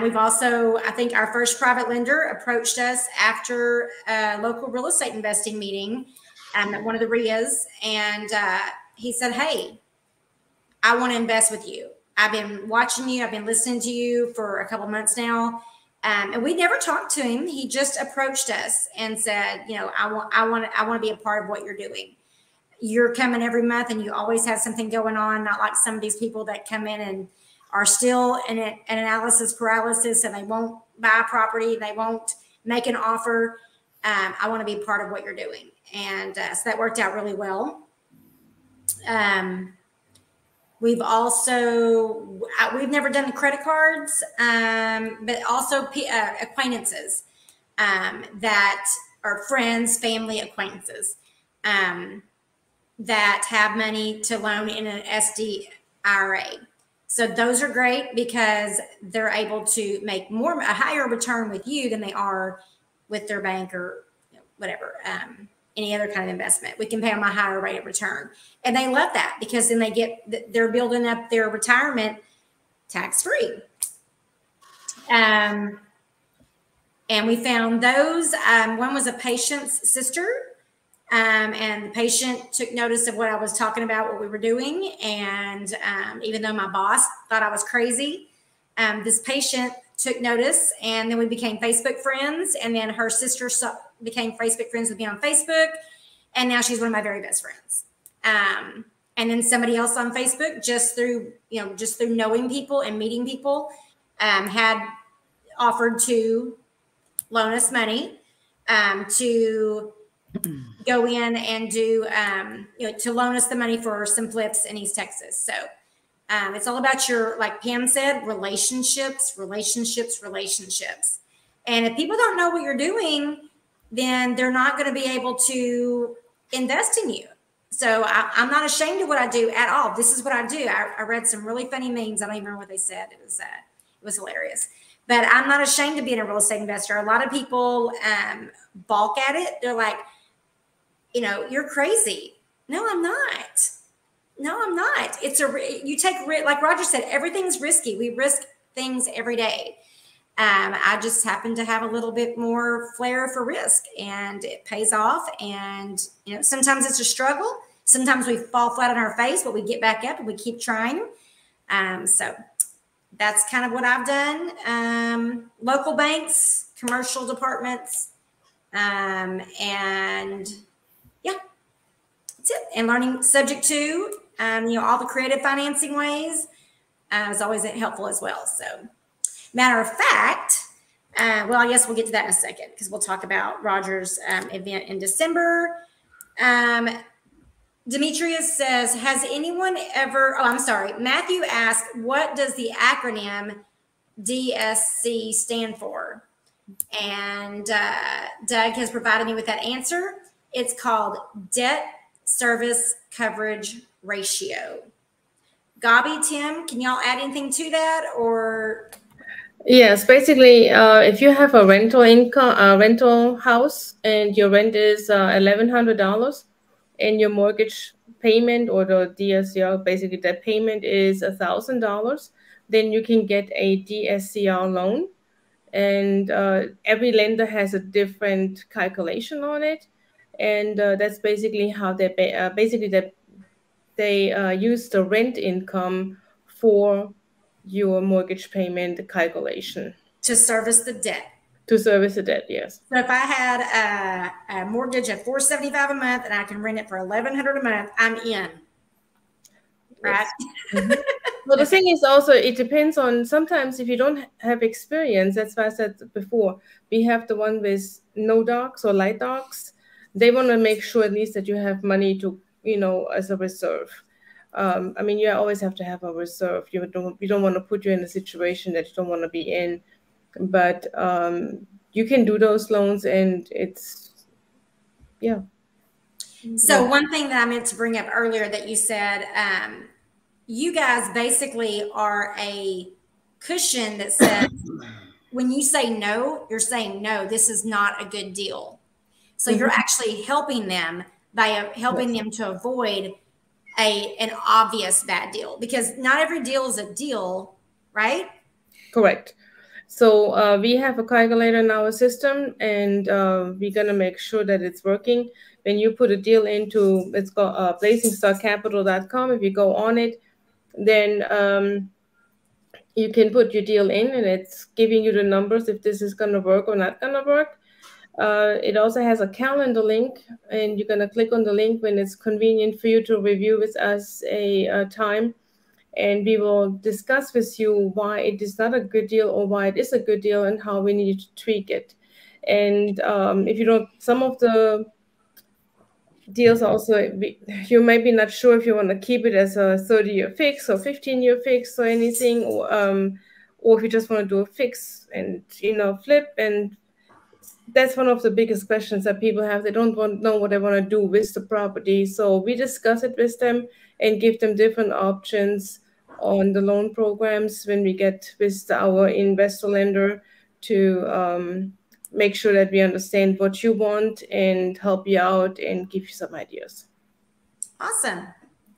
We've also, I think our first private lender approached us after a local real estate investing meeting at one of the RIAs. And he said, hey, I want to invest with you. I've been watching you. I've been listening to you for a couple of months now. And we never talked to him. He just approached us and said, you know, I want to be a part of what you're doing. You're coming every month and you always have something going on, not like some of these people that come in and are still in an analysis paralysis, and they won't buy a property. They won't make an offer. I want to be part of what you're doing. And so that worked out really well. We've also, we've never done credit cards, but also acquaintances that are friends, family, acquaintances that have money to loan in an SD IRA. So those are great because they're able to make a higher return with you than they are with their bank or whatever, any other kind of investment. We can pay them a higher rate of return. And they love that because then they're building up their retirement tax-free. And we found those. One was a patient's sister. And the patient took notice of what I was talking about, what we were doing. And even though my boss thought I was crazy, this patient took notice, and then we became Facebook friends. And then her sister became Facebook friends with me on Facebook. And now she's one of my very best friends. And then somebody else on Facebook, just through knowing people and meeting people, had offered to loan us money to go in and do, to loan us the money for some flips in East Texas. So it's all about your, like Pam said, relationships. And if people don't know what you're doing, then they're not going to be able to invest in you. So I'm not ashamed of what I do at all. This is what I do. I read some really funny memes. I don't even remember what they said. It was hilarious. But I'm not ashamed of being a real estate investor. A lot of people balk at it. They're like, you know, you're crazy. No, I'm not. No, I'm not. You take, like Roger said, everything's risky. We risk things every day. I just happen to have a little bit more flair for risk, and it pays off. And, you know, sometimes it's a struggle. Sometimes we fall flat on our face, but we get back up and we keep trying. So that's kind of what I've done. Local banks, commercial departments, and yeah, that's it. And learning subject to, you know, all the creative financing ways is always helpful as well. So matter of fact, well, I guess we'll get to that in a second because we'll talk about Roger's event in December. Demetrius says, has anyone ever, oh, I'm sorry. Matthew asked, what does the acronym DSC stand for? And Doug has provided me with that answer. It's called Debt Service Coverage Ratio. Gabi, Tim, can y'all add anything to that, or? Yes, basically, if you have a rental house and your rent is $1,100 and your mortgage payment or the DSCR, basically that payment is $1,000, then you can get a DSCR loan. And every lender has a different calculation on it. And that's basically how they pay, they use the rent income for your mortgage payment calculation. To service the debt. To service the debt, yes. So if I had a mortgage of $475 a month and I can rent it for $1,100 a month, I'm in. Right? Yes. Mm-hmm. Well, the thing is also, it depends on, sometimes if you don't have experience, that's why I said before, we have the one with no docs or light docs. They want to make sure at least that you have money to, you know, as a reserve. I mean, you always have to have a reserve. We don't want to put you in a situation that you don't want to be in. But you can do those loans, and it's, yeah. So one thing that I meant to bring up earlier that you said, you guys basically are a cushion that says, when you say no, you're saying, no, this is not a good deal. So you're actually helping them by helping them to avoid an obvious bad deal, because not every deal is a deal, right? Correct. So we have a calculator in our system, and we're going to make sure that it's working. When you put a deal into, it's called blazingstarcapital.com. If you go on it, then you can put your deal in, and it's giving you the numbers if this is going to work or not going to work. It also has a calendar link, and you're going to click on the link when it's convenient for you to review with us a time. And we will discuss with you why it is not a good deal or why it is a good deal and how we need to tweak it. And if you don't, some of the deals also, you may be not sure if you want to keep it as a 30-year fix or 15-year fix or anything, or if you just want to do a fix and, you know, flip. And that's one of the biggest questions that people have. They don't know what they want to do with the property. So we discuss it with them and give them different options on the loan programs when we get with our investor lender to make sure that we understand what you want and help you out and give you some ideas. Awesome.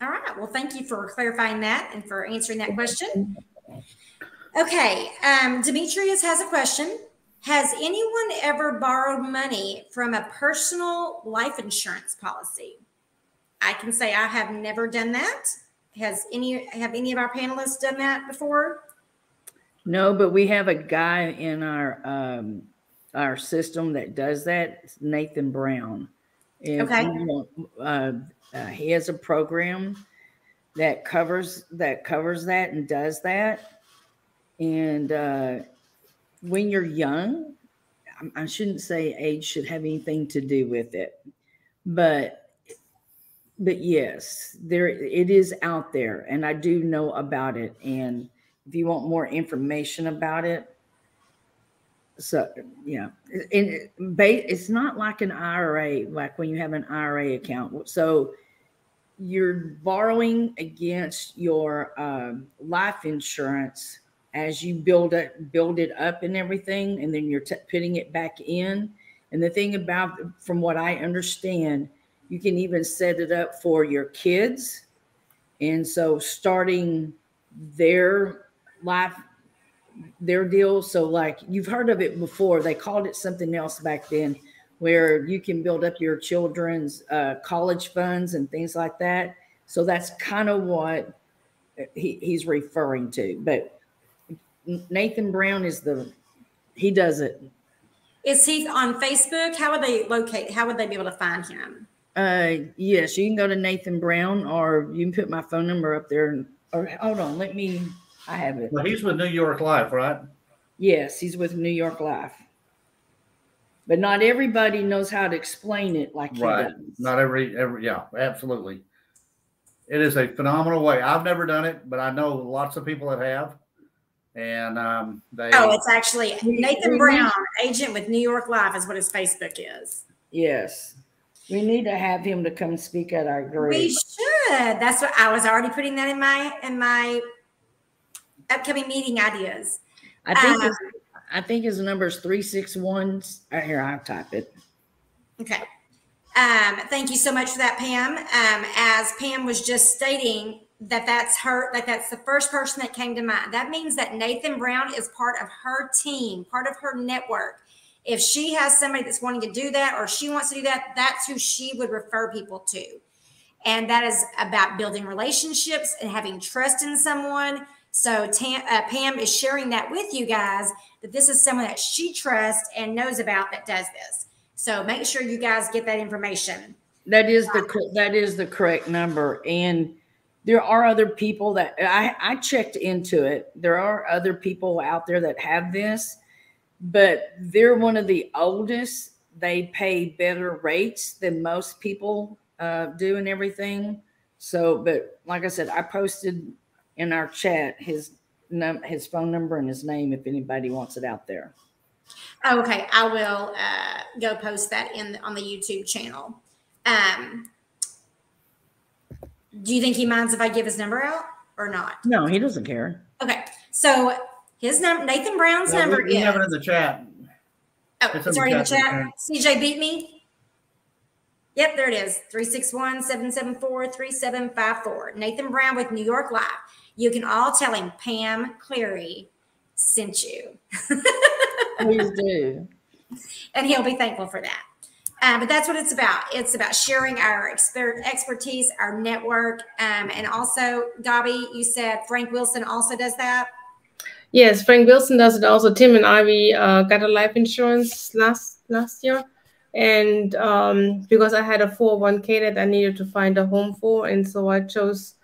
All right. Well, thank you for clarifying that and for answering that question. Okay. Demetrius has a question. Has anyone ever borrowed money from a personal life insurance policy? I can say I have never done that. Have any of our panelists done that before? No, but we have a guy in our system that does that. It's Nathan Brown. Okay. He has a program that covers that and does that. And when you're young, I shouldn't say age should have anything to do with it, but yes, it is out there, and I do know about it. And if you want more information about it, so yeah, and it's not like an IRA, like when you have an IRA account. So you're borrowing against your life insurance as you build it up and everything, and then you're putting it back in. And the thing about, from what I understand, you can even set it up for your kids. And so starting their life, their deal. So like you've heard of it before, they called it something else back then, where you can build up your children's college funds and things like that. So that's kind of what he's referring to. But Nathan Brown he does it. Is he on Facebook? How would they be able to find him? Yes, you can go to Nathan Brown, or you can put my phone number up there. Or hold on, I have it. Well, he's with New York Life, right? Yes, he's with New York Life. But not everybody knows how to explain it like he does. Not every, yeah, absolutely. It is a phenomenal way. I've never done it, but I know lots of people that have. And it's actually Nathan Brown, agent with New York Life, is what his Facebook is. Yes. We need to have him to come speak at our group. We should. That's what I was already putting that in my upcoming meeting ideas. I think his number is 361. Here, I'll type it. Okay. Thank you so much for that, Pam. As Pam was just stating, that's the first person that came to mind. That means that Nathan Brown is part of her team, part of her network. If she has somebody that's wanting to do that, or she wants to do that, that's who she would refer people to. And that is about building relationships and having trust in someone. So Pam is sharing that with you guys, that this is someone that she trusts and knows about that does this. So make sure you guys get that information. That is the correct number. And there are other people that I checked into it. There are other people out there that have this, but they're one of the oldest. They pay better rates than most people do and everything. So, but like I said, I posted in our chat his phone number and his name if anybody wants it out there. Oh, okay, I will go post that on the YouTube channel. Do you think he minds if I give his number out or not? No, he doesn't care. Okay, so his number, Nathan Brown's number is. We have it in the chat. Oh, it's already in the chat. CJ beat me. Yep, there it is. 361-774-3754. Nathan Brown with New York Life. You can all tell him Pam Cleary sent you. Please do. And he'll be thankful for that. But that's what it's about. It's about sharing our expertise, our network. And also, Gabi, you said Frank Wilson also does that? Yes, Frank Wilson does it also. Tim and I, got a life insurance last year. And because I had a 401k that I needed to find a home for. And so I chose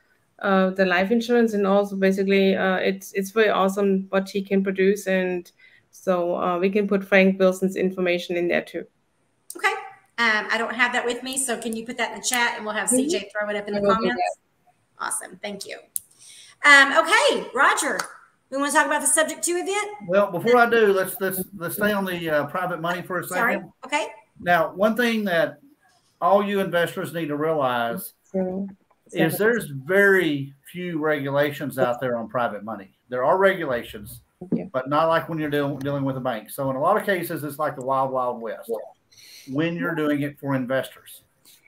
the life insurance. And also basically, it's very awesome what he can produce. And so we can put Frank Wilson's information in there too. Okay. I don't have that with me, so can you put that in the chat and we'll have CJ throw it up in the comments? Awesome. Thank you. Okay, Roger, we want to talk about the Subject 2 event? Well, before I do, let's stay on the private money for a second. Sorry. Okay. Now, one thing that all you investors need to realize is there's very few regulations out there on private money. There are regulations, but not like when you're dealing with a bank. So in a lot of cases, it's like the wild, wild west when you're doing it for investors.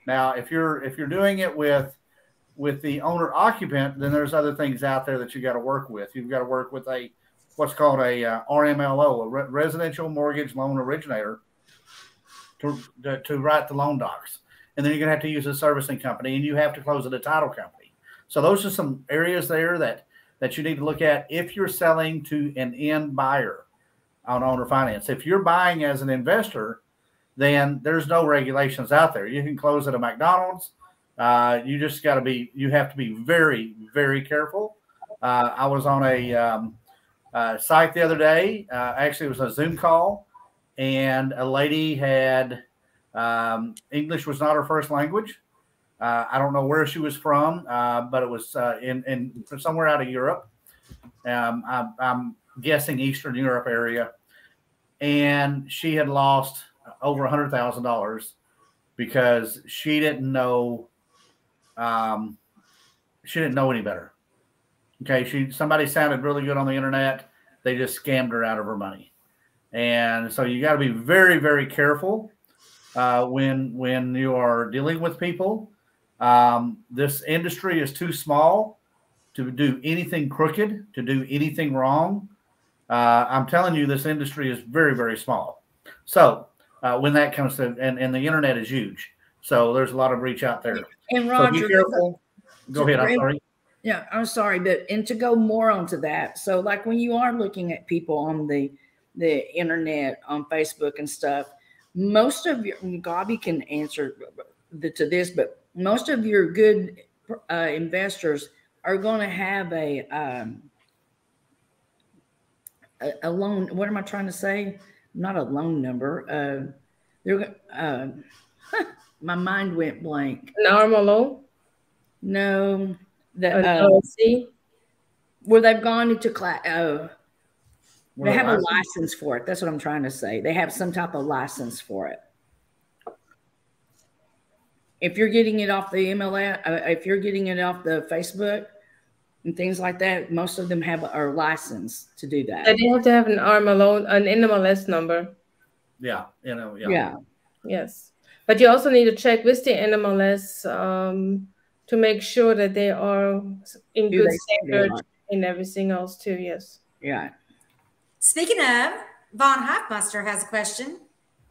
Now, if you're doing it with the owner occupant, then there's other things out there that you got to work with. You've got to work with what's called a RMLO, a residential mortgage loan originator, to write the loan docs. And then you're going to have to use a servicing company, and you have to close it a title company. So those are some areas there that you need to look at if you're selling to an end buyer on owner finance. If you're buying as an investor, then there's no regulations out there. You can close at a McDonald's. You have to be very, very careful. I was on a site the other day. Actually, it was a Zoom call, and a lady had English was not her first language. I don't know where she was from, but it was in somewhere out of Europe. I'm guessing Eastern Europe area, and she had lost over $100,000 because she didn't know any better. Okay, somebody sounded really good on the internet. They just scammed her out of her money. And so you got to be very, very careful when you are dealing with people. This industry is too small to do anything crooked, to do anything wrong. I'm telling you, this industry is very, very small. So when that comes to, and the internet is huge. So there's a lot of reach out there. And Roger, so be careful. Go ahead. I'm sorry. Yeah, I'm sorry, and to go more onto that. So like when you are looking at people on the internet, on Facebook and stuff, most of your, Gabi can answer to this, but most of your good investors are going to have a loan. What am I trying to say? Not a loan number. They're my mind went blank. An ARMA loan? No. An LLC? Where they've gone into class. They have a license for it. That's what I'm trying to say. They have some type of license for it. If you're getting it off the MLS, if you're getting it off the Facebook and things like that, most of them are licensed to do that. They have to have an ARMA loan, an NMLS number. Yeah, Yeah. Yes, but you also need to check with the NMLS to make sure that they are in good standard and everything else too. Yes. Yeah. Speaking of, Von Hoffmuster has a question.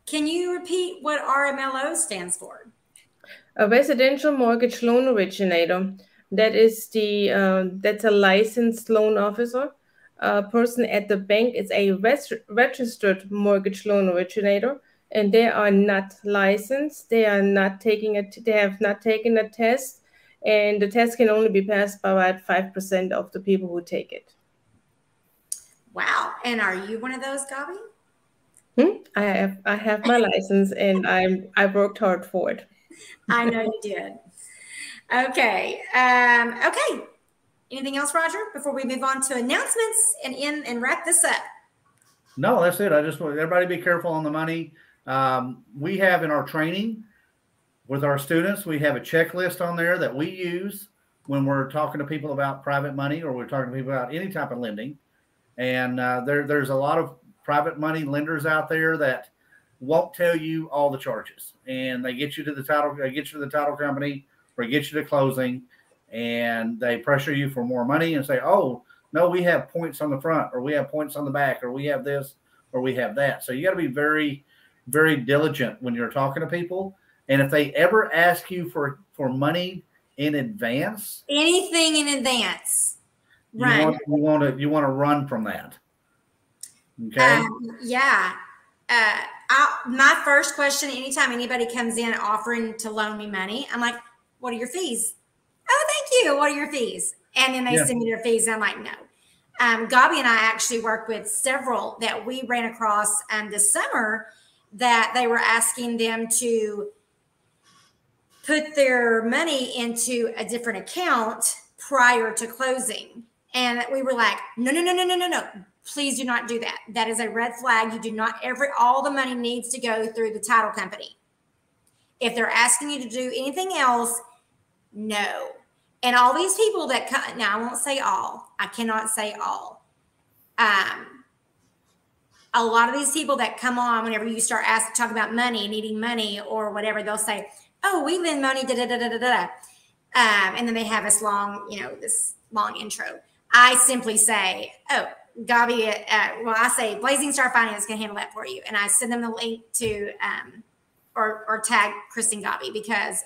Can you repeat what RMLO stands for? A residential mortgage loan originator. That is that's a licensed loan officer. A person at the bank is a registered mortgage loan originator, and they are not licensed. They are not they have not taken a test, and the test can only be passed by about 5% of the people who take it. Wow. And are you one of those, Gabi? I have my license, and I've worked hard for it. I know you did. Okay. Okay. Anything else, Roger, before we move on to announcements and wrap this up? No, that's it. I just want everybody to be careful on the money. We have in our training with our students, we have a checklist on there that we use when we're talking to people about private money, or we're talking to people about any type of lending. And there's a lot of private money lenders out there that won't tell you all the charges, and they get you to the title company, or get you to closing, and they pressure you for more money and say, oh, no, we have points on the front, or we have points on the back, or we have this, or we have that. So you got to be very, very diligent when you're talking to people. And if they ever ask you for money in advance, anything in advance, run. You want to run from that. Okay. Yeah. My first question, anytime anybody comes in offering to loan me money, I'm like, what are your fees? Oh, thank you. What are your fees? And then they send me their fees. And I'm like, no. Gabi and I actually worked with several that we ran across this summer that they were asking them to put their money into a different account prior to closing. And we were like, no. Please do not do that. That is a red flag. You do not all the money needs to go through the title company. If they're asking you to do anything else, no. And all these people that come, now I won't say all, I cannot say all. A lot of these people that come on whenever you start talking about money, needing money or whatever, they'll say, oh, we lend money, and then they have this long intro. I simply say, oh, Gabi, I say Blazing Star Finance can handle that for you. And I send them the link to, or tag Chris and Gabi, because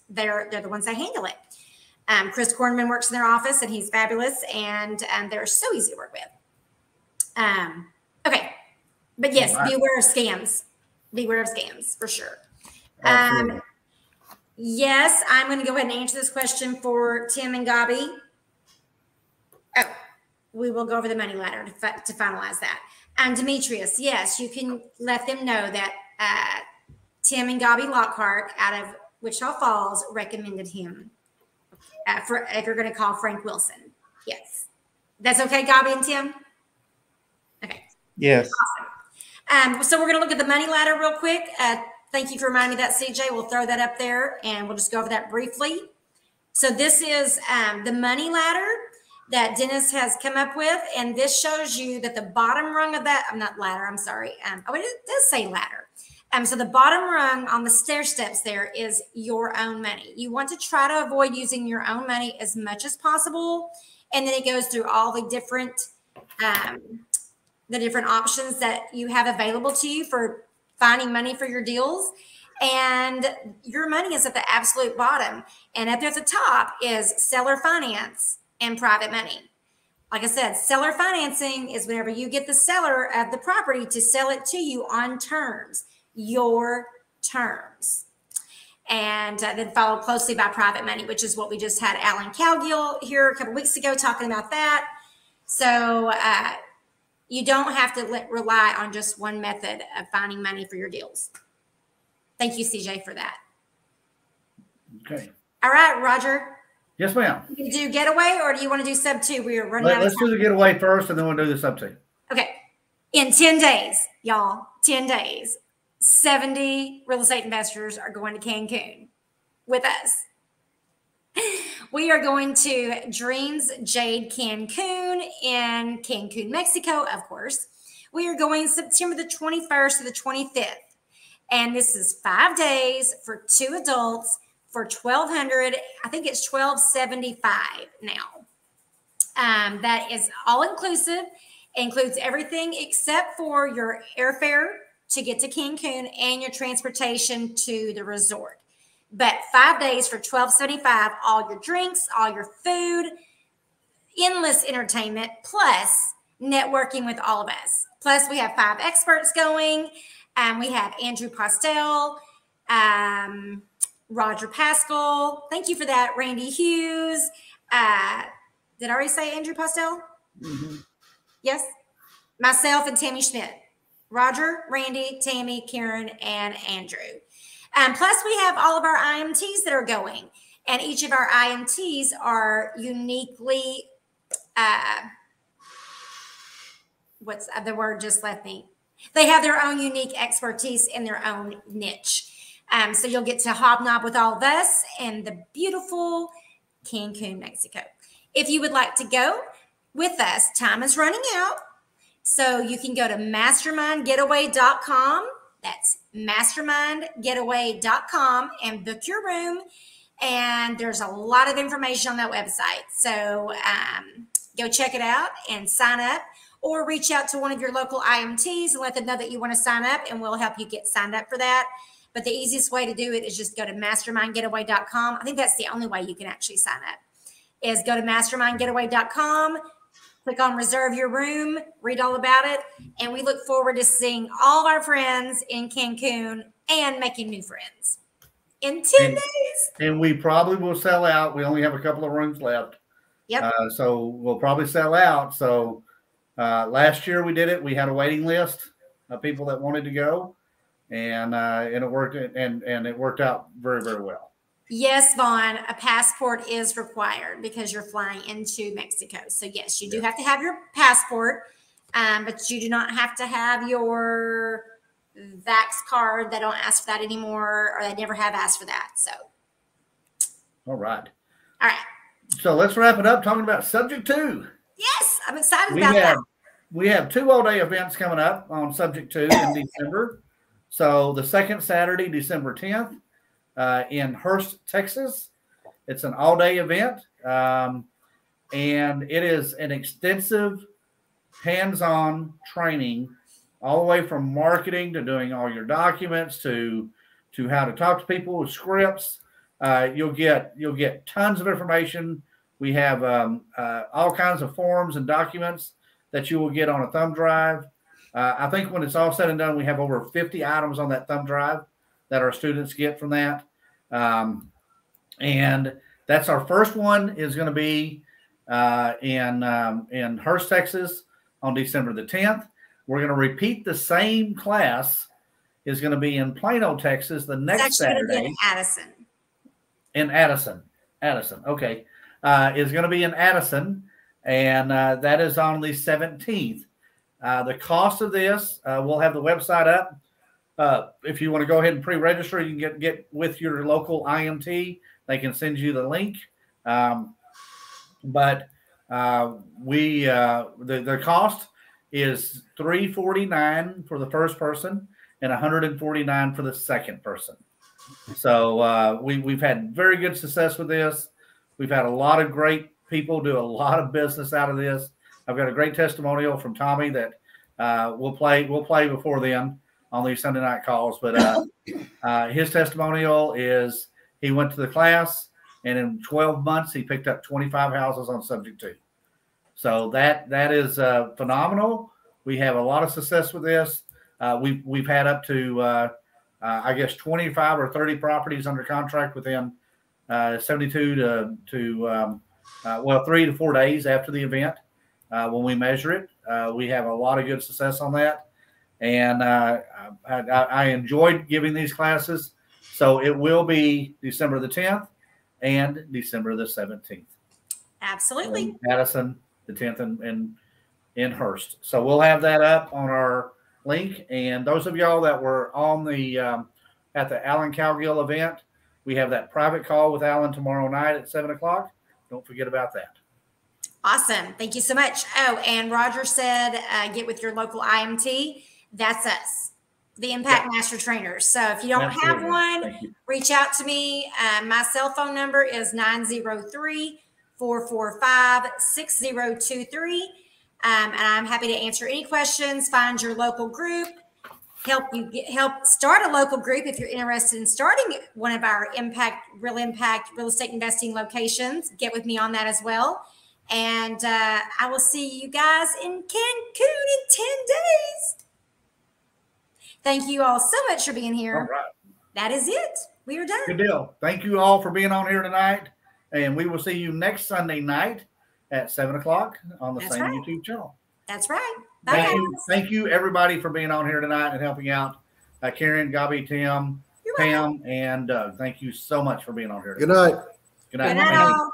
they're the ones that handle it. Chris Kornman works in their office, and he's fabulous, and they're so easy to work with. Okay. But yes, beware of scams. Beware of scams for sure. Yes, I'm going to go ahead and answer this question for Tim and Gabi. Oh, we will go over the money ladder to finalize that. Demetrius, yes, you can let them know that Tim and Gabi Lockhart out of Wichita Falls recommended him if you're going to call Frank Wilson. Yes. That's okay, Gabi and Tim? Okay. Yes. Awesome. So we're going to look at the money ladder real quick. Thank you for reminding me that, CJ. We'll throw that up there, and we'll just go over that briefly. So this is the money ladder. that Dennis has come up with. And this shows you that the bottom rung of that, I'm not ladder, I'm sorry. Oh, it does say ladder. So the bottom rung on the stair steps there is your own money. You want to try to avoid using your own money as much as possible. And then it goes through all the different options that you have available to you for finding money for your deals. And your money is at the absolute bottom. And up there at the top is seller finance and private money. Like I said, seller financing is whenever you get the seller of the property to sell it to you on terms, your terms. And then followed closely by private money, which is what we just had Alan Cowgill here a couple weeks ago talking about that. So you don't have to rely on just one method of finding money for your deals. Thank you, CJ, for that. Okay. All right, Roger. Yes, ma'am. You do getaway, or do you want to do sub 2? We are running out of time. Let's do the getaway first, and then we'll do the sub 2. Okay. In 10 days, y'all, 10 days, 70 real estate investors are going to Cancun with us. We are going to Dreams Jade Cancun in Cancun, Mexico, of course. We are going September the 21st to the 25th. And this is 5 days for 2 adults for $1,200. I think it's $1,275 now. That is all inclusive. It includes everything except for your airfare to get to Cancun and your transportation to the resort. But 5 days for $1,275, all your drinks, all your food, endless entertainment, plus networking with all of us. Plus, we have 5 experts going. We have Andrew Postel, Roger Pascal. Thank you for that, Randy Hughes. Did I already say Andrew Postel? Mm-hmm. Yes. Myself and Tammy Schmidt. Roger, Randy, Tammy, Karen, and Andrew. Plus, we have all of our IMTs that are going. And each of our IMTs are uniquely, what's the word just left me? They have their own unique expertise in their own niche. So you'll get to hobnob with all of us in the beautiful Cancun, Mexico. If you would like to go with us, time is running out. So you can go to mastermindgetaway.com. That's mastermindgetaway.com and book your room. And there's a lot of information on that website. So go check it out and sign up. Or reach out to one of your local IMTs and let them know that you want to sign up, and we'll help you get signed up for that. But the easiest way to do it is just go to mastermindgetaway.com. I think that's the only way you can actually sign up, is go to mastermindgetaway.com, click on reserve your room, read all about it, and we look forward to seeing all our friends in Cancun and making new friends in 10 days. And we probably will sell out. We only have a couple of rooms left. Yep. So we'll probably sell out. So last year we did it. We had a waiting list of people that wanted to go, and it worked. And it worked out very, very well. Yes, Vaughn, a passport is required because you're flying into Mexico. So yes, you do have to have your passport, but you do not have to have your Vax card. They don't ask for that anymore, or they never have asked for that. So. All right. All right. So let's wrap it up talking about subject 2. Yes, I'm excited about that. We have 2 all-day events coming up on subject 2 in December. So the second Saturday, December 10th, in Hurst, Texas. It's an all-day event, and it is an extensive hands-on training, all the way from marketing to doing all your documents to how to talk to people with scripts. You'll get tons of information. We have all kinds of forms and documents that you will get on a thumb drive. I think when it's all said and done, we have over 50 items on that thumb drive that our students get from that. And that's our first one, is going to be in Hurst, Texas on December the 10th. We're going to repeat the same class. Is going to be in Plano, Texas the next Saturday. In Addison. In Addison. Okay. Is going to be in Addison, and that is on the 17th. The cost of this, we'll have the website up. If you want to go ahead and pre-register, you can get with your local IMT. They can send you the link. But The cost is $349 for the first person and $149 for the second person. So we've had very good success with this. We've had a lot of great people do a lot of business out of this. I've got a great testimonial from Tommy that we'll play before then on these Sunday night calls. But his testimonial is he went to the class, and in 12 months he picked up 25 houses on subject to. So that is phenomenal. We have a lot of success with this. We've had up to I guess 25 or 30 properties under contract within 72 to 3 to 4 days after the event. When we measure it, we have a lot of good success on that. And I enjoyed giving these classes. So it will be December the 10th and December the 17th. Absolutely. In Madison, the 10th in Hurst. So we'll have that up on our link. And those of y'all that were on the at the Alan Cowgill event, we have that private call with Alan tomorrow night at 7 o'clock. Don't forget about that. Awesome. Thank you so much. Oh, and Roger said, get with your local IMT. That's us, the Impact Master Trainers. So if you don't have one, reach out to me. My cell phone number is 903-445-6023. And I'm happy to answer any questions, find your local group, help start a local group if you're interested in starting one of our real impact real estate investing locations. Get with me on that as well. And I will see you guys in Cancun in 10 days. Thank you all so much for being here. All right. That is it. We are done. Good deal. Thank you all for being on here tonight. And we will see you next Sunday night at 7 o'clock on the same YouTube channel. That's right. Bye, guys. Thank you, everybody, for being on here tonight and helping out. Karen, Gabi, Tim, Pam, and Doug. Thank you so much for being on here tonight. Good night. Good night. Good night, all.